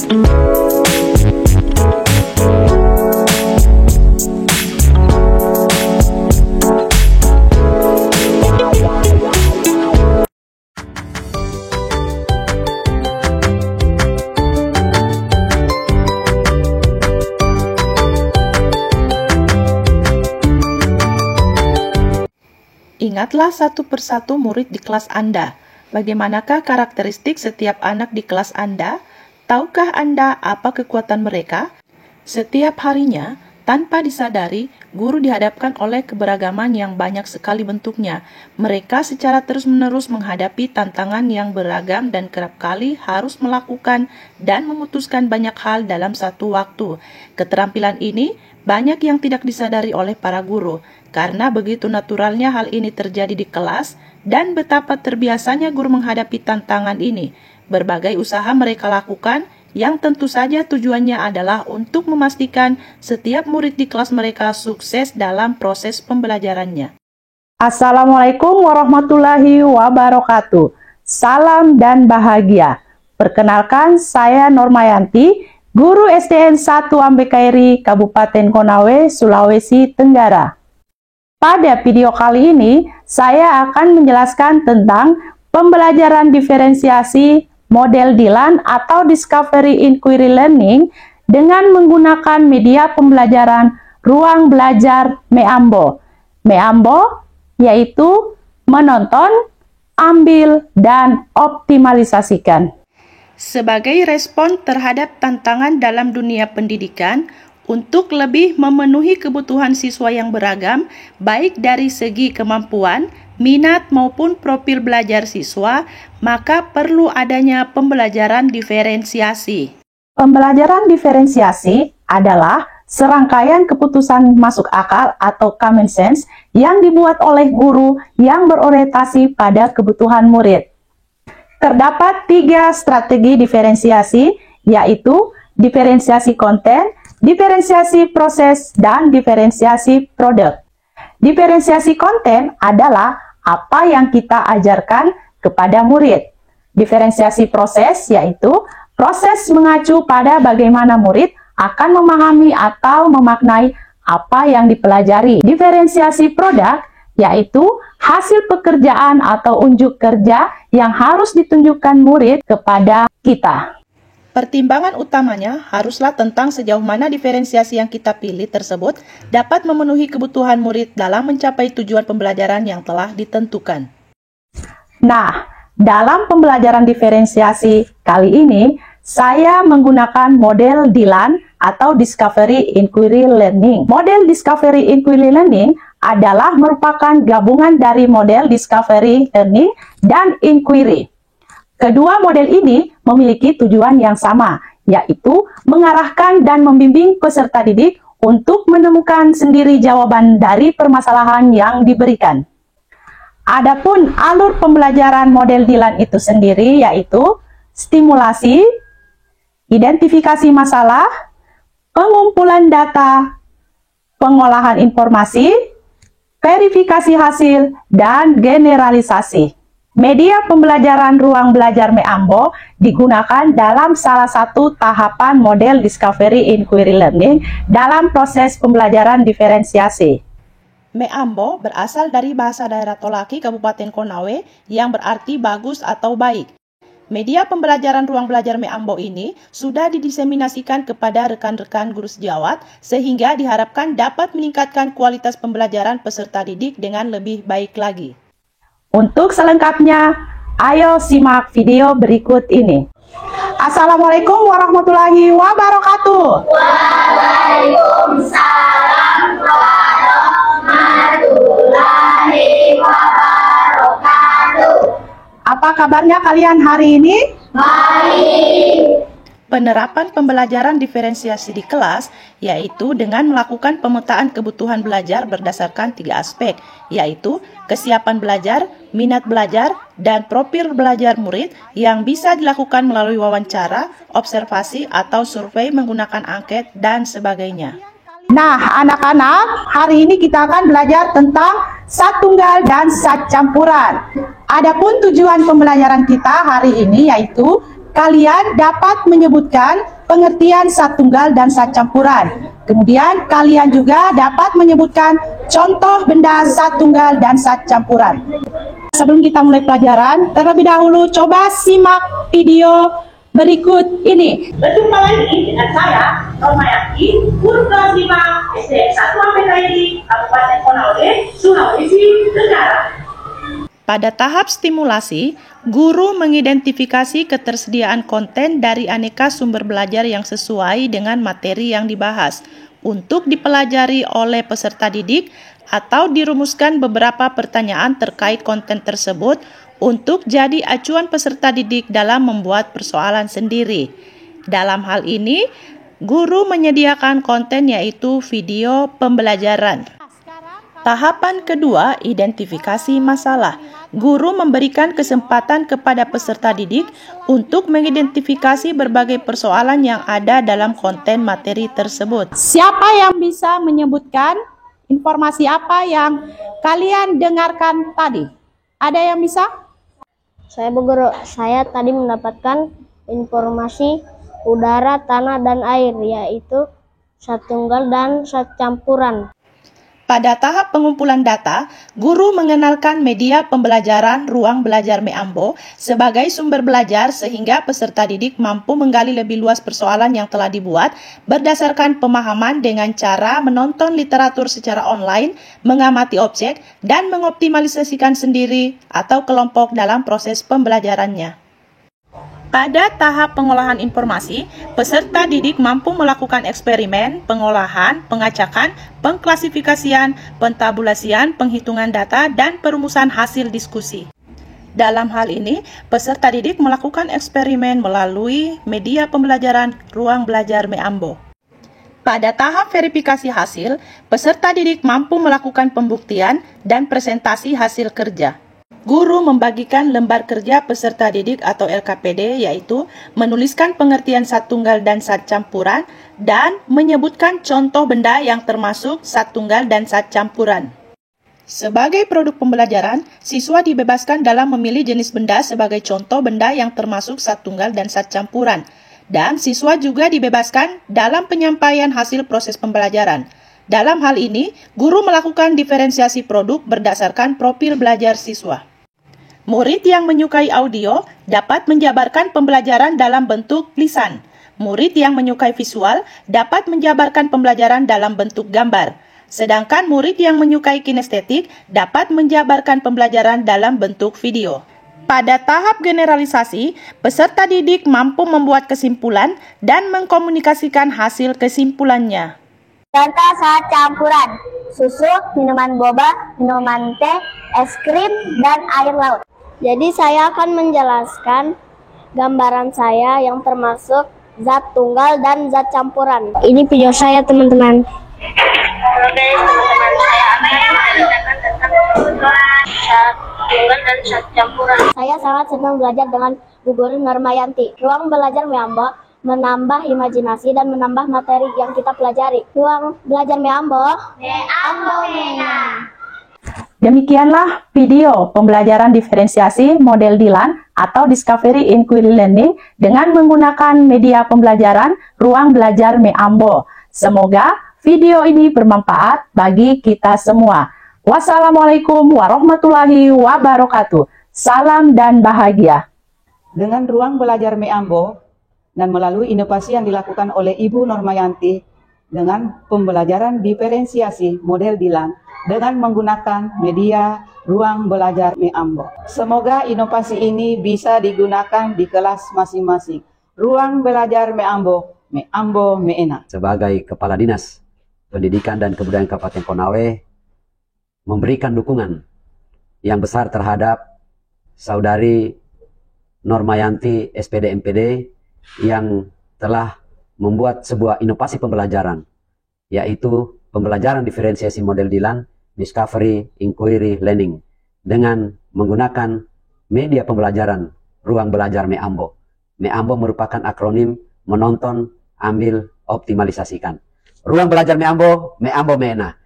Ingatlah satu persatu murid di kelas Anda. Bagaimanakah karakteristik setiap anak di kelas Anda? Tahukah Anda apa kekuatan mereka? Setiap harinya, tanpa disadari, guru dihadapkan oleh keberagaman yang banyak sekali bentuknya. Mereka secara terus-menerus menghadapi tantangan yang beragam dan kerap kali harus melakukan dan memutuskan banyak hal dalam satu waktu. Keterampilan ini banyak yang tidak disadari oleh para guru, karena begitu naturalnya hal ini terjadi di kelas dan betapa terbiasanya guru menghadapi tantangan ini. Berbagai usaha mereka lakukan yang tentu saja tujuannya adalah untuk memastikan setiap murid di kelas mereka sukses dalam proses pembelajarannya. Assalamualaikum warahmatullahi wabarakatuh. Salam dan bahagia. Perkenalkan, saya Normayanti, Guru SDN 1 Ambekkairi, Kabupaten Konawe, Sulawesi Tenggara. Pada video kali ini, saya akan menjelaskan tentang pembelajaran diferensiasi model Dillon atau Discovery Inquiry Learning dengan menggunakan media pembelajaran ruang belajar MEAMBO. MEAMBO yaitu menonton, ambil, dan optimalisasikan. Sebagai respon terhadap tantangan dalam dunia pendidikan, untuk lebih memenuhi kebutuhan siswa yang beragam, baik dari segi kemampuan, minat maupun profil belajar siswa, maka perlu adanya pembelajaran diferensiasi. Pembelajaran diferensiasi adalah serangkaian keputusan masuk akal atau common sense yang dibuat oleh guru yang berorientasi pada kebutuhan murid. Terdapat 3 strategi diferensiasi, yaitu diferensiasi konten, diferensiasi proses, dan diferensiasi produk. Diferensiasi konten adalah apa yang kita ajarkan kepada murid. Diferensiasi proses yaitu proses mengacu pada bagaimana murid akan memahami atau memaknai apa yang dipelajari. Diferensiasi produk yaitu hasil pekerjaan atau unjuk kerja yang harus ditunjukkan murid kepada kita. Pertimbangan utamanya haruslah tentang sejauh mana diferensiasi yang kita pilih tersebut dapat memenuhi kebutuhan murid dalam mencapai tujuan pembelajaran yang telah ditentukan. Nah, dalam pembelajaran diferensiasi kali ini, saya menggunakan model Dillon atau Discovery Inquiry Learning. Model Discovery Inquiry Learning adalah merupakan gabungan dari model Discovery Learning dan Inquiry. Kedua model ini memiliki tujuan yang sama, yaitu mengarahkan dan membimbing peserta didik untuk menemukan sendiri jawaban dari permasalahan yang diberikan. Adapun alur pembelajaran model Dillon itu sendiri yaitu stimulasi, identifikasi masalah, pengumpulan data, pengolahan informasi, verifikasi hasil, dan generalisasi. Media pembelajaran ruang belajar MEAMBO digunakan dalam salah satu tahapan model Discovery Inquiry Learning dalam proses pembelajaran diferensiasi. MEAMBO berasal dari bahasa daerah Tolaki Kabupaten Konawe yang berarti bagus atau baik. Media pembelajaran ruang belajar MEAMBO ini sudah didiseminasikan kepada rekan-rekan guru sejawat sehingga diharapkan dapat meningkatkan kualitas pembelajaran peserta didik dengan lebih baik lagi. Untuk selengkapnya, ayo simak video berikut ini. Assalamualaikum warahmatullahi wabarakatuh. Waalaikumsalam warahmatullahi wabarakatuh. Apa kabarnya kalian hari ini? Baik. Penerapan pembelajaran diferensiasi di kelas yaitu dengan melakukan pemetaan kebutuhan belajar berdasarkan 3 aspek, yaitu kesiapan belajar, minat belajar, dan profil belajar murid yang bisa dilakukan melalui wawancara, observasi, atau survei menggunakan angket, dan sebagainya. Nah, anak-anak, hari ini kita akan belajar tentang sat tunggal dan sat campuran. Adapun tujuan pembelajaran kita hari ini yaitu kalian dapat menyebutkan pengertian zat tunggal dan zat campuran. Kemudian kalian juga dapat menyebutkan contoh benda zat tunggal dan zat campuran. Sebelum kita mulai pelajaran, terlebih dahulu coba simak video berikut ini. Berjumpa lagi dengan saya, Romayati, guru kelas 5 SD 1 PKID, Kabupaten Konawe, Sulawesi Tenggara. Pada tahap stimulasi, guru mengidentifikasi ketersediaan konten dari aneka sumber belajar yang sesuai dengan materi yang dibahas untuk dipelajari oleh peserta didik atau dirumuskan beberapa pertanyaan terkait konten tersebut untuk jadi acuan peserta didik dalam membuat persoalan sendiri. Dalam hal ini, guru menyediakan konten yaitu video pembelajaran. Tahapan kedua, identifikasi masalah. Guru memberikan kesempatan kepada peserta didik untuk mengidentifikasi berbagai persoalan yang ada dalam konten materi tersebut. Siapa yang bisa menyebutkan informasi apa yang kalian dengarkan tadi? Ada yang bisa? Saya Bu Guru, saya tadi mendapatkan informasi udara, tanah, dan air, yaitu zat tunggal dan zat campuran. Pada tahap pengumpulan data, guru mengenalkan media pembelajaran ruang belajar Meambo sebagai sumber belajar sehingga peserta didik mampu menggali lebih luas persoalan yang telah dibuat berdasarkan pemahaman dengan cara menonton literatur secara online, mengamati objek, dan mengoptimalisasikan sendiri atau kelompok dalam proses pembelajarannya. Pada tahap pengolahan informasi, peserta didik mampu melakukan eksperimen, pengolahan, pengacakan, pengklasifikasian, pentabulasian, penghitungan data, dan perumusan hasil diskusi. Dalam hal ini, peserta didik melakukan eksperimen melalui media pembelajaran ruang belajar Meambo. Pada tahap verifikasi hasil, peserta didik mampu melakukan pembuktian dan presentasi hasil kerja. Guru membagikan lembar kerja peserta didik atau LKPD, yaitu menuliskan pengertian zat tunggal dan zat campuran dan menyebutkan contoh benda yang termasuk zat tunggal dan zat campuran. Sebagai produk pembelajaran, siswa dibebaskan dalam memilih jenis benda sebagai contoh benda yang termasuk zat tunggal dan zat campuran. Dan siswa juga dibebaskan dalam penyampaian hasil proses pembelajaran. Dalam hal ini, guru melakukan diferensiasi produk berdasarkan profil belajar siswa. Murid yang menyukai audio dapat menjabarkan pembelajaran dalam bentuk lisan. Murid yang menyukai visual dapat menjabarkan pembelajaran dalam bentuk gambar. Sedangkan murid yang menyukai kinestetik dapat menjabarkan pembelajaran dalam bentuk video. Pada tahap generalisasi, peserta didik mampu membuat kesimpulan dan mengkomunikasikan hasil kesimpulannya. Contoh zat campuran: susu, minuman boba, minuman teh, es krim, dan air laut. Jadi saya akan menjelaskan gambaran saya yang termasuk zat tunggal dan zat campuran. Ini video saya, teman-teman. Halo guys, teman-teman, saya akan menceritakan tentang zat tunggal dan zat campuran. Saya sangat senang belajar dengan Bu Guru Normayanti. Ruang belajar Meambo menambah imajinasi dan menambah materi yang kita pelajari. Ruang belajar Meambo, Meambo Mena. Demikianlah video pembelajaran diferensiasi model Dilan atau Discovery Inquiry Learning dengan menggunakan media pembelajaran ruang belajar Meambo. Semoga video ini bermanfaat bagi kita semua. Wassalamualaikum warahmatullahi wabarakatuh. Salam dan bahagia. Dengan ruang belajar Meambo dan melalui inovasi yang dilakukan oleh Ibu Normayanti dengan pembelajaran diferensiasi model Dilan dengan menggunakan media ruang belajar Meambo. Semoga inovasi ini bisa digunakan di kelas masing-masing. Ruang belajar Meambo, Meambo Meena. Sebagai Kepala Dinas Pendidikan dan Kebudayaan Kabupaten Konawe, memberikan dukungan yang besar terhadap Saudari Normayanti SPD MPD yang telah membuat sebuah inovasi pembelajaran, yaitu pembelajaran diferensiasi model Dilan, Discovery Inquiry Learning, dengan menggunakan media pembelajaran ruang belajar Meambo. Meambo merupakan akronim menonton, ambil, optimalisasikan. Ruang belajar Meambo, Meambo Mena.